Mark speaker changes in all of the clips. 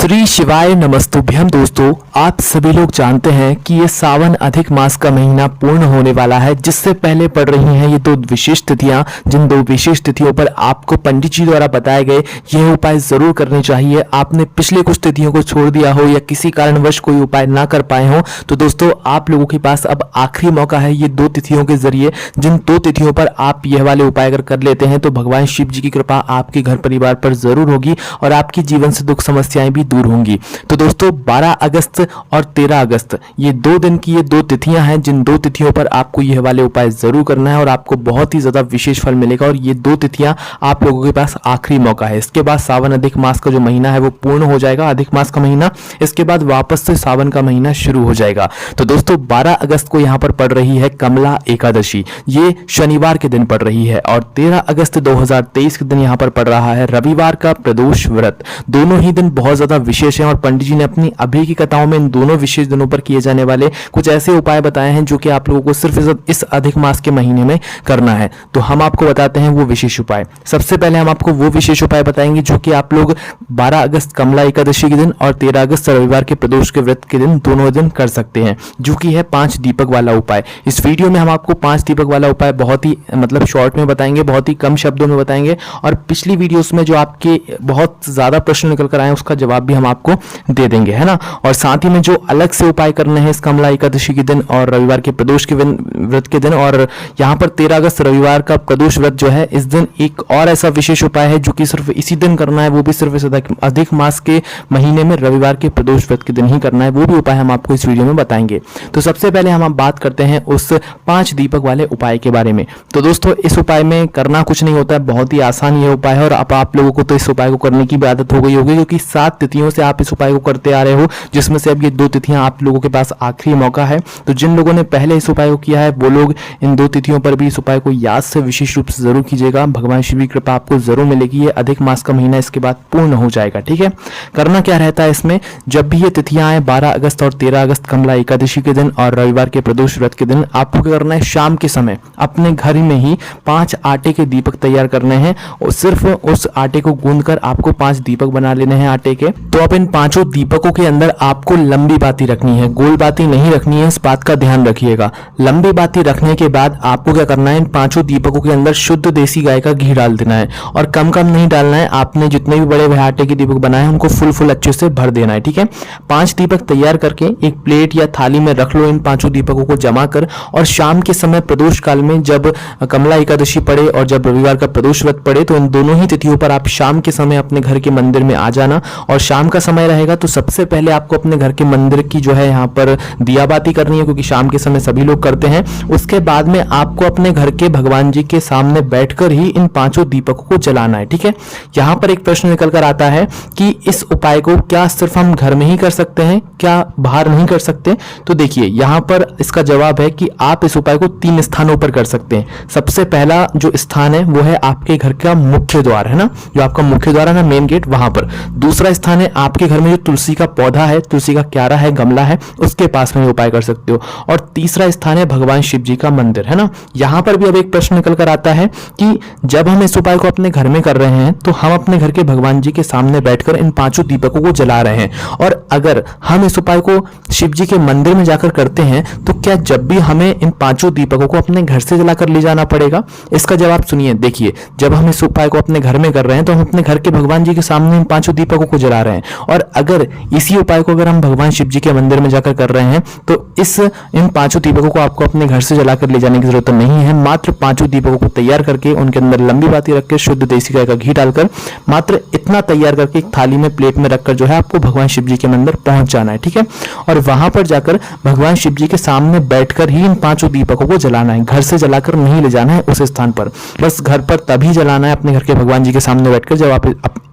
Speaker 1: श्री शिवाय नमस्तुभ्यम। दोस्तों, आप सभी लोग जानते हैं कि ये सावन अधिक मास का महीना पूर्ण होने वाला है, जिससे पहले पड़ रही हैं ये दो विशेष तिथियां। जिन दो विशेष तिथियों पर आपको पंडित जी द्वारा बताए गए यह उपाय जरूर करने चाहिए। आपने पिछले कुछ तिथियों को छोड़ दिया हो या किसी कारणवश कोई उपाय ना कर पाए हो, तो दोस्तों आप लोगों के पास अब आखिरी मौका है। ये दो तिथियों के जरिए, जिन दो तिथियों पर आप यह वाले उपाय अगर कर लेते हैं तो भगवान शिव जी की कृपा आपके घर परिवार पर जरूर होगी और आपके जीवन से दुख समस्याएं भी दूर होंगी। तो दोस्तों 12 अगस्त और 13 अगस्त ये 2 दिन की ये 2 तिथियां हैं, जिन 2 तिथियों पर आपको यह वाले उपाय जरूर करना है और आपको बहुत ही ज्यादा विशेष फल मिलेगा। और ये 2 तिथियां आप लोगों के पास आखिरी मौका है। इसके बाद सावन अधिक मास का जो महीना है वो पूर्ण हो जाएगा, अधिक मास का महीना। इसके बाद वापस से सावन का महीना शुरू हो जाएगा। तो दोस्तों 12 अगस्त को यहां पर पड़ रही है कमला एकादशी, ये शनिवार के दिन पड़ रही है। और 13 अगस्त 2023 के दिन यहां पर पड़ रहा है रविवार का प्रदोष व्रत। दोनों ही दिन बहुत ज्यादा विशेष हैं और पंडित जी ने अपनी अभी की कथाओं में इन दोनों विशेष दिनों पर किए जाने वाले कुछ ऐसे उपाय बताए हैं जो कि आप लोगों को सिर्फ इस अधिक मास के महीने में करना है। तो हम आपको बताते हैं वो विशेष उपाय। सबसे पहले हम आपको वो विशेष उपाय बताएंगे जो कि आप लोग 12 अगस्त कमला एकादशी के दिन और 13 अगस्त रविवार के प्रदोष के व्रत के दिन दोनों दिन कर सकते हैं, जो कि है 5 दीपक वाला उपाय। इस वीडियो में हम आपको 5 दीपक वाला उपाय बहुत ही शॉर्ट में बताएंगे, बहुत ही कम शब्दों में बताएंगे। और पिछली वीडियोस में जो आपके बहुत ज्यादा प्रश्न निकल कर आए उसका जवाब भी हम आपको दे देंगे, है ना। और साथ ही में जो अलग से उपाय करने हैं इस कमला एकादशी के दिन और रविवार के प्रदोष के व्रत के दिन, और यहाँ पर 13 अगस्त रविवार का प्रदोष व्रत जो है, इस दिन एक और ऐसा विशेष उपाय है जो कि सिर्फ इसी दिन करना है, वो भी सिर्फ इस अधिक मास के महीने में रविवार के प्रदोष व्रत के दिन ही करना है। वो भी उपाय हम आपको इस वीडियो में बताएंगे। तो सबसे पहले हम बात करते हैं उस 5 दीपक वाले उपाय के बारे में। तो दोस्तों इस उपाय में करना कुछ नहीं होता है, बहुत ही आसान ये उपाय है। और अब आप लोगों को तो इस उपाय को करने की भी आदत हो गई होगी, क्योंकि 7 तिथियों से आप इस उपाय को करते आ रहे हो, जिसमें से अब ये 2 तिथियां आप लोगों के पास आखिरी मौका है। तो जिन लोगों ने पहले इस उपाय को किया है वो लोग इन 2 तिथियों पर भी इस उपाय को याद से विशेष रूप से जरूर कीजिएगा। भगवान शिव की कृपा आपको जरूर मिलेगी। ये अधिक मास का महीना इसके बाद पूर्ण हो जाएगा, ठीक है। करना क्या रहता है इसमें, जब भी ये तिथियां आए 12 अगस्त और 13 अगस्त कमला एकादशी के दिन और रविवार के प्रदोष व्रत के दिन, आपको क्या करना है, शाम के समय अपने घर में ही 5 आटे के दीपक तैयार करने हैं और सिर्फ उस आटे को गूंदकर आपको 5 दीपक बना लेने हैं आटे के। तो अब इन 5 दीपकों के अंदर आपको लंबी बाती रखनी है, गोल बाती नहीं रखनी है, इस बात का ध्यान रखिएगा। लंबी बाती रखने के बाद आपको क्या करना है, इन 5 दीपकों के अंदर शुद्ध देसी गाय का घी डाल देना है। और कम कम नहीं डालना है, आपने जितने भी बड़े आटे के दीपक बनाए हैं उनको फुल अच्छे से भर देना है, ठीक है। 5 दीपक तैयार करके एक प्लेट या थाली में रख लो इन 5 दीपकों को जमा कर। और शाम के समय प्रदोष काल में जब कमला एकादशी पड़े और जब रविवार का प्रदोष व्रत पड़े, तो इन दोनों ही तिथियों पर आप शाम के समय अपने घर के मंदिर में आ जाना। और शाम का समय रहेगा तो सबसे पहले आपको अपने घर के मंदिर की जो है यहाँ पर दिया बाती करनी है, क्योंकि शाम के समय सभी लोग करते हैं। उसके बाद में आपको अपने घर के भगवान जी के सामने बैठकर ही इन 5 दीपकों को जलाना है, ठीक है। यहाँ पर एक प्रश्न निकल कर आता है कि इस उपाय को क्या सिर्फ हम घर में ही कर सकते हैं, क्या बाहर नहीं कर सकते। तो देखिए यहाँ पर इसका जवाब है कि आप इस उपाय को 3 स्थानों पर कर सकते हैं। सबसे पहला जो स्थान है वो है आपके घर का मुख्य द्वार, है ना, जो आपका मुख्य द्वार है ना, मेन गेट, वहां पर। दूसरा स्थान है आपके घर में जो तुलसी का पौधा है, तुलसी का क्यारा है, गमला है, उसके पास में उपाय कर सकते हो। और तीसरा स्थान है भगवान शिव जी का मंदिर, है ना। यहां पर भी अब एक प्रश्न निकल कर आता है कि जब हम इस उपाय को अपने घर में कर रहे हैं तो हम अपने घर के भगवान जी के सामने बैठकर इन 5 दीपकों को जला रहे हैं, और अगर हम इस उपाय को शिव जी के मंदिर में जाकर करते हैं तो क्या जब भी हमें इन 5 दीपकों को अपने घर से जलाकर ले जाना पड़ेगा। इसका जवाब सुनिए। देखिए, जब हम इस उपाय को अपने घर में कर रहे हैं तो हम अपने घर के भगवान जी के सामने इन 5 दीपकों को जला रहे हैं, और अगर इसी उपाय को अगर हम भगवान शिव जी के मंदिर में जाकर कर रहे हैं तो इन 5 दीपकों को आपको अपने घर से जलाकर ले जाने की जरूरत नहीं है। मात्र 5 दीपकों को तैयार करके उनके अंदर लंबी बाती रख के शुद्ध देसी गाय का घी डालकर मात्र इतना तैयार करके एक थाली में प्लेट में रखकर जो है आपको भगवान शिव जी के मंदिर पहुंच जाना है, ठीक है। और वहां पर जाकर भगवान शिव जी के सामने बैठकर ही इन 5 दीपकों को जलाना है, घर से जलाकर नहीं ले जाना है उस स्थान पर। बस घर पर तभी जलाना है, अपने घर के भगवान जी के सामने बैठकर, जब आप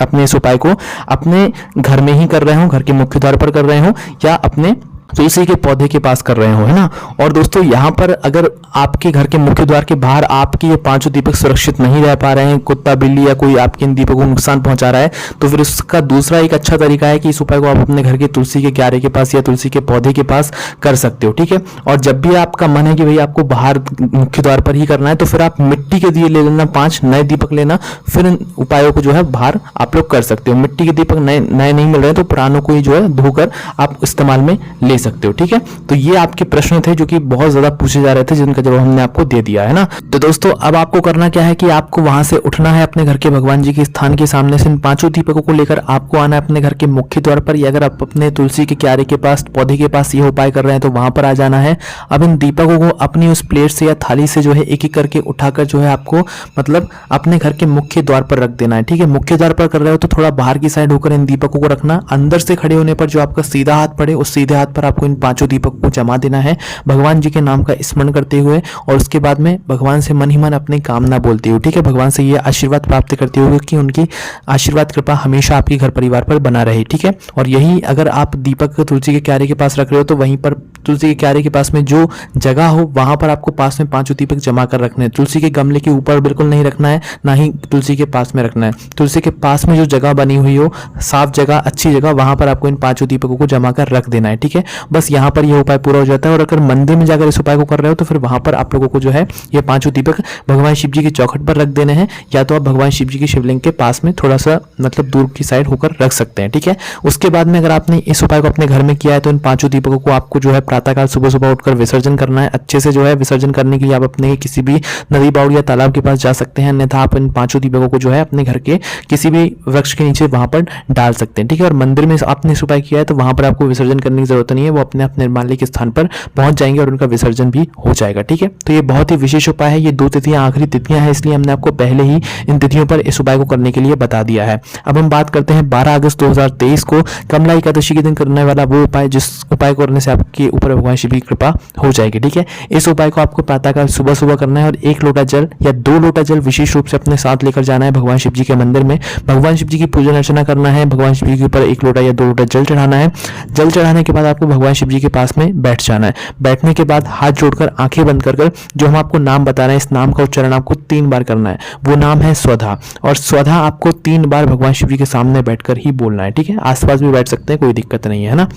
Speaker 1: अपने इस उपाय को अपने घर में ही कर रहे हो, घर के मुख्य द्वार पर कर रहे हो, या अपने तुलसी के पौधे के पास कर रहे हो, है ना। और दोस्तों यहाँ पर अगर आपके घर के मुख्य द्वार के बाहर आपके ये पांचों दीपक सुरक्षित नहीं रह पा रहे हैं, कुत्ता बिल्ली या कोई आपके इन दीपकों को नुकसान पहुंचा रहा है, तो फिर उसका दूसरा एक अच्छा तरीका है कि इस उपाय को आप अपने घर के तुलसी के क्यारे के पास या तुलसी के पौधे के पास कर सकते हो, ठीक है। और जब भी आपका मन है कि भाई आपको बाहर मुख्य द्वार पर ही करना है, तो फिर आप मिट्टी के दिए ले लेना, 5 नए दीपक लेना, फिर इन उपायों को जो है बाहर आप लोग कर सकते हो। मिट्टी के दीपक नए नए नहीं मिल रहे तो पुरानों को ही जो है धोकर आप इस्तेमाल में ले सकते हो, ठीक है। तो ये आपके प्रश्न थे जो कि बहुत ज्यादा पूछे जा रहे थे, जिनका जवाब हमने आपको दे दिया है ना। तो दोस्तों अब आपको करना क्या है कि आपको वहां से उठना है अपने घर के भगवान जी के स्थान के सामने से इन पांचों दीपकों को लेकर आपको आना है अपने घर के मुख्य द्वार पर, या अगर आप अपने तुलसी के क्यारे के पास पौधे के पास ये उपाय कर रहे हैं तो वहां पर आ जाना है। अब इन दीपकों को अपनी उस प्लेट से या थाली से जो है एक एक करके उठाकर जो है आपको मतलब अपने घर के मुख्य द्वार पर रख देना है, ठीक है। मुख्य द्वार पर कर रहे हो तो थोड़ा बाहर की साइड होकर इन दीपकों को रखना, अंदर से खड़े होने पर जो आपका सीधा हाथ पड़े उस सीधे हाथ पर आपको इन पांचों दीपकों को जमा देना है भगवान जी के नाम का स्मरण करते हुए, और उसके बाद में भगवान से मन ही मन अपनी कामना बोलते हुए, ठीक है। भगवान से ये आशीर्वाद प्राप्त करते हुए कि उनकी आशीर्वाद कृपा हमेशा आपके घर परिवार पर बना रहे, ठीक है। और यही अगर आप दीपक तुलसी के क्यारे के पास रख रहे हो तो वहीं पर तुलसी के क्यारे के पास में जो जगह हो वहां पर आपको पास में पांचों दीपक जमा कर रखने हैं। तुलसी के गमले के ऊपर बिल्कुल नहीं रखना है, ना ही तुलसी के पास में रखना है। तुलसी के पास में जो जगह बनी हुई हो, साफ जगह, अच्छी जगह, वहां पर आपको इन पांचों दीपकों को जमा कर रख देना है, ठीक है। बस यहाँ पर यह उपाय पूरा हो जाता है। और अगर मंदिर में जाकर इस उपाय को कर रहे हो तो फिर वहां पर आप लोगों को जो है ये पांचों दीपक भगवान शिव जी की चौखट पर रख देने हैं, या तो आप भगवान शिव जी की शिवलिंग के पास में थोड़ा सा मतलब दूर की साइड होकर रख सकते हैं, ठीक है। उसके बाद में अगर आपने इस उपाय को अपने घर में किया है तो इन पांचों दीपकों को आपको जो है प्रातःकाल सुबह सुबह उठकर विसर्जन करना है। अच्छे से जो है विसर्जन करने के लिए आप अपने किसी भी नदी बाउल या तालाब के पास जा सकते हैं, अन्यथा आप इन पांचों दीपकों को जो है अपने घर के किसी भी वृक्ष के नीचे वहां पर डाल सकते हैं, ठीक है। और मंदिर में आपने इस उपाय किया है तो वहां पर आपको विसर्जन करने की जरूरत नहीं है, वो अपने आप निर्माल्य के स्थान पर पहुंच जाएंगे और उनका विसर्जन भी हो जाएगा, ठीक है। तो ये बहुत ही विशेष उपाय है। ये 2 तिथियां आखिरी तिथियां हैं, इसलिए हमने आपको पहले ही इन तिथियों पर इस उपाय को करने के लिए बता दिया है। अब हम बात करते हैं 12 अगस्त 2023 को कमला एकादशी के दिन करने वाला वो उपाय, जिस उपाय को करने से आपके ऊपर भगवान शिव की कृपा हो जाएगी, ठीक है। इस उपाय को आपको प्रातःकाल सुबह सुबह करना है और 1 लोटा जल या 2 लोटा जल विशेष रूप से अपने साथ लेकर जाना है भगवान शिव जी के मंदिर में। भगवान शिव जी की पूजन अर्चना करना है, भगवान शिव जी के ऊपर 1 लोटा या 2 लोटा जल चढ़ाना है। जल चढ़ाने के बाद आपको भगवान शिव जी के पास में बैठ जाना है। बैठने के बाद हाथ जोड़कर आंखें बंद कर जो हम आपको नाम बता रहे हैं, इस नाम का उच्चारण आपको 3 बार करना है। वो नाम है स्वधा, और स्वधा आपको 3 बार भगवान शिव जी के सामने बैठकर ही बोलना है, ठीक है। आसपास भी बैठ सकते हैं, कोई दिक्कत नहीं है ना।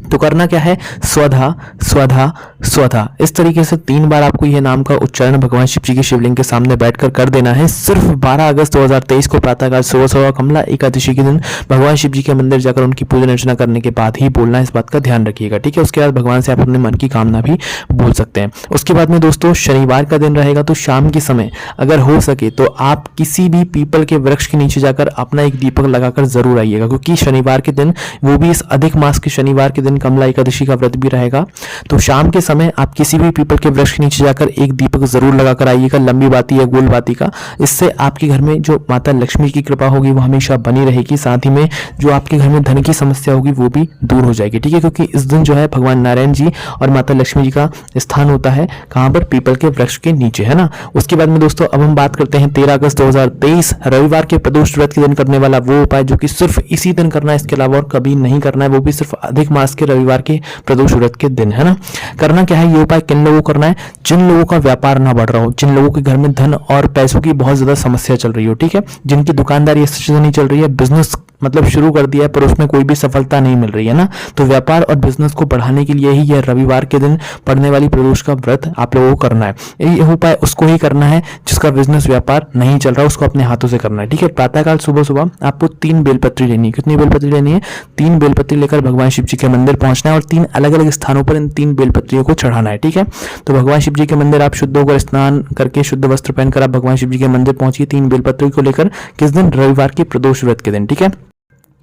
Speaker 1: तो करना क्या है, स्वधा स्वधा स्वधा, इस तरीके से 3 बार आपको यह नाम का उच्चारण भगवान शिव जी की शिवलिंग के सामने बैठकर कर देना है। सिर्फ 12 अगस्त 2023 को प्रातःकाल सुबह सुबह कमला एकादशी के दिन भगवान शिव जी के मंदिर जाकर उनकी पूजन अर्चना करने के बाद ही बोलना है, इस बात का ध्यान रखिएगा, ठीक है। उसके बाद भगवान से आप अपने मन की कामना भी बोल सकते हैं। उसके बाद में दोस्तों शनिवार का दिन रहेगा, तो शाम के समय अगर हो सके तो आप किसी भी पीपल के वृक्ष के नीचे जाकर अपना एक दीपक लगाकर जरूर आइएगा, क्योंकि शनिवार के दिन, वो भी इस अधिक मास के शनिवार के दिन कमला एकादशी का व्रत भी रहेगा। तो शाम के समय आप किसी भी पीपल के वृक्ष के नीचे जाकर एक दीपक जरूर लगाकर आइएगा, लंबी बाती या गोल बाती का। इससे आपके घर में जो माता लक्ष्मी की कृपा होगी वो हमेशा बनी रहेगी, साथ ही में जो आपके घर में धन की समस्या होगी वो भी दूर हो जाएगी, ठीक है। क्योंकि इस दिन जो है भगवान नारायण जी और माता लक्ष्मी जी का स्थान होता है कहां पर, पीपल के वृक्ष के नीचे, है ना। उसके बाद में दोस्तों अब हम बात करते हैं 13 अगस्त 2023 रविवार के प्रदोष व्रत के दिन करने वाला वो उपाय जो कि सिर्फ इसी दिन करना है, इसके अलावा और कभी नहीं करना है, वो भी सिर्फ अधिक मास के रविवार के प्रदोष व्रत के दिन, है ना। करना क्या है, ये उपाय किन लोगों को करना है, जिन लोगों का व्यापार ना बढ़ रहा हो, जिन लोगों के घर में धन और पैसों की बहुत ज्यादा समस्या चल रही हो, ठीक है। जिनकी दुकानदारी अच्छे से नहीं चल रही है, बिजनेस मतलब शुरू कर दिया है पर उसमें कोई भी सफलता नहीं मिल रही है ना, तो व्यापार और बिजनेस को बढ़ाने के लिए ही यह रविवार के दिन पड़ने वाली प्रदोष का व्रत आप लोगों को करना है। यह उपाय उसको ही करना है जिसका बिजनेस व्यापार नहीं चल रहा, उसको अपने हाथों से करना है, ठीक है। प्रातःकाल सुबह सुबह आपको 3 बेलपत्री लेनी है। कितनी बेलपत्री लेनी है, 3 बेलपत्री लेकर भगवान शिव जी के मंदिर पहुंचना है और 3 अलग अलग स्थानों पर इन 3 बेलपत्रियों को चढ़ाना है, ठीक है। तो भगवान शिव जी के मंदिर आप शुद्ध होकर स्नान करके शुद्ध वस्त्र पहनकर आप भगवान शिव जी के मंदिर पहुंचिए 3 बेलपत्री को लेकर। किस दिन, रविवार के प्रदोष व्रत के दिन, ठीक है।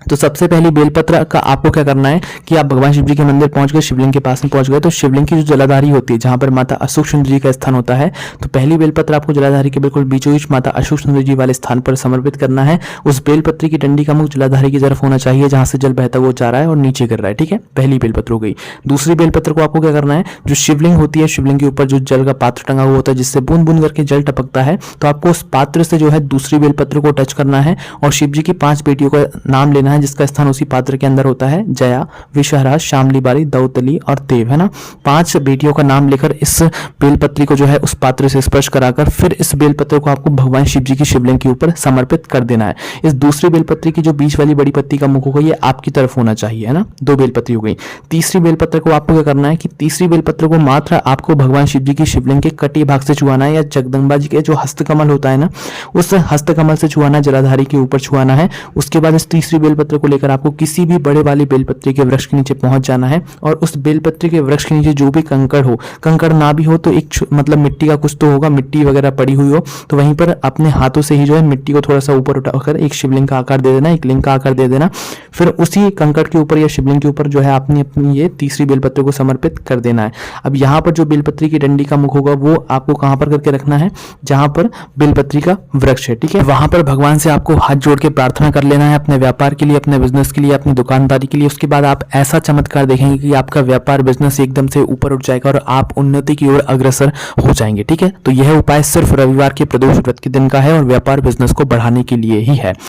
Speaker 1: तो सबसे पहली बेलपत्र का आपको क्या करना है कि आप भगवान शिव जी के मंदिर पहुंच गए, शिवलिंग के पास में पहुंच गए, तो शिवलिंग की जो जलाधारी होती है जहां पर माता अशोक सुंदर जी का स्थान होता है, तो पहली बेलपत्र आपको जलाधारी के बिल्कुल बीचों बीच माता अशोक सुंदर जी वाले स्थान पर समर्पित करना है। उस बेलपत्री की डंडी का मुख जलाधारी की तरफ होना चाहिए जहां से जल बहता हुआ जा रहा है और नीचे गिर रहा है, ठीक है। पहली बेलपत्र हो गई। दूसरी बेलपत्र को आपको क्या करना है, जो शिवलिंग होती है, शिवलिंग के ऊपर जो जल का पात्र टंगा हुआ होता है जिससे बूंद बूंद करके जल टपकता है, तो आपको उस पात्र से जो है दूसरी बेलपत्र को टच करना है और शिव जी की 5 बेटियों का नाम लेना है देना है जिसका स्थान उसी पात्र के अंदर होता है। जया, विषहरा, शामली बारी, दौतली और देव, है ना। 5 बेटियों का नाम लेकर इस बेलपत्री को जो है उस पात्र से स्पर्श कराकर फिर इस बेलपत्र को आपको भगवान शिव जी की शिवलिंग के ऊपर समर्पित कर देना है। इस दूसरी बेलपत्री की जो बीच वाली बड़ी पत्ती का मुख होगा ये आपकी तरफ होना चाहिए, है ना। 2 बेलपत्री हो गई। तीसरी बेलपत्र को आपको क्या करना है कि तीसरी बेलपत्र को मात्र आपको भगवान शिव जी की शिवलिंग के कटी भाग से छुआना है, या जगदम्बा जी के जो हस्तकमल होता है ना उस हस्तकमल से छुआना, जलाधारी के ऊपर छुआना है। उसके बाद इस तीसरी बेलपत्र को लेकर आपको किसी भी बड़े वाली बेलपत्री के वृक्ष के नीचे पहुंच जाना है, और उस बेलपत्री के वृक्ष के नीचे जो भी कंकड़ हो, कंकड़ ना भी हो तो एक मतलब मिट्टी का कुछ तो होगा, मिट्टी वगैरह पड़ी हुई हो तो वहीं पर अपने हाथों से ही जो है मिट्टी को थोड़ा सा ऊपर उठाकर एक शिवलिंग का आकार दे देना, एक लिंग का आकार दे देना। फिर उसी कंकड़ के ऊपर या शिवलिंग के ऊपर जो है आपने अपनी ये तीसरी बेलपत्र को समर्पित कर देना है। अब यहाँ पर जो बेलपत्री की डंडी का मुख होगा वो आपको कहाँ पर करके रखना है, जहां पर बेलपत्री का वृक्ष है, ठीक है। वहां पर भगवान से आपको हाथ जोड़ के प्रार्थना कर लेना है अपने व्यापार के लिए, अपने बिजनेस के लिए, अपनी दुकानदारी के लिए। उसके बाद आप ऐसा चमत्कार देखेंगे कि आपका व्यापार बिजनेस एकदम से ऊपर उठ जाएगा और आप उन्नति की ओर अग्रसर हो जाएंगे, ठीक है। तो यह उपाय सिर्फ रविवार के प्रदोष व्रत के दिन का है और व्यापार बिजनेस को बढ़ाने के लिए ही है।